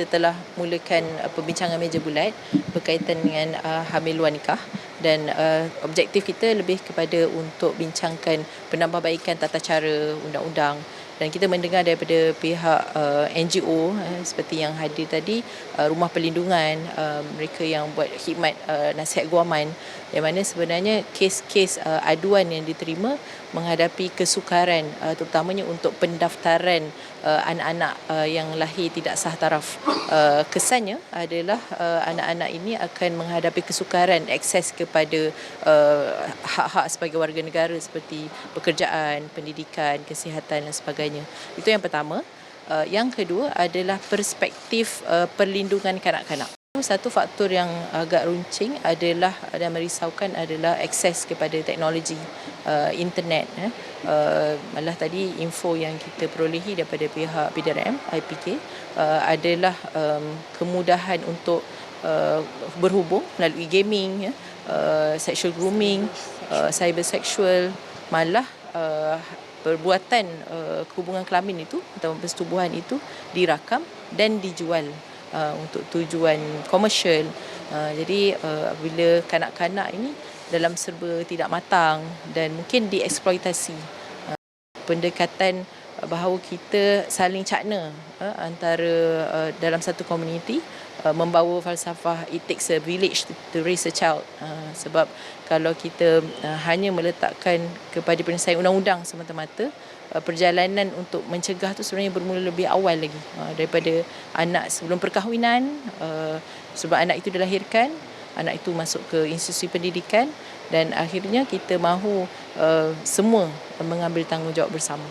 kita telah mulakan perbincangan meja bulat berkaitan dengan hamil luar nikah, dan objektif kita lebih kepada untuk bincangkan penambahbaikan tata cara undang-undang. Dan kita mendengar daripada pihak NGO seperti yang hadir tadi, rumah perlindungan, mereka yang buat khidmat nasihat guaman, yang mana sebenarnya kes-kes aduan yang diterima menghadapi kesukaran, terutamanya untuk pendaftaran anak-anak yang lahir tidak sah taraf. Kesannya adalah anak-anak ini akan menghadapi kesukaran akses kepada hak-hak sebagai warga negara seperti pekerjaan, pendidikan, kesihatan dan sebagainya. Itu yang pertama. Yang kedua adalah perspektif perlindungan kanak-kanak. Satu faktor yang agak runcing adalah dan merisaukan adalah akses kepada teknologi internet. Malah tadi info yang kita perolehi daripada pihak PDRM, IPK, adalah kemudahan untuk berhubung melalui gaming, sexual grooming, cyber sexual, malah perbuatan hubungan kelamin itu atau persetubuhan itu dirakam dan dijual untuk tujuan komersial. Jadi bila kanak-kanak ini dalam serba tidak matang dan mungkin dieksploitasi, pendekatan bahawa kita saling cakna antara dalam satu komuniti, membawa falsafah it takes a village to raise a child. Sebab kalau kita hanya meletakkan kepada penyelesaian undang-undang semata-mata, perjalanan untuk mencegah tu sebenarnya bermula lebih awal lagi, daripada anak sebelum perkahwinan. Sebab anak itu dilahirkan, anak itu masuk ke institusi pendidikan, dan akhirnya kita mahu semua mengambil tanggungjawab bersama.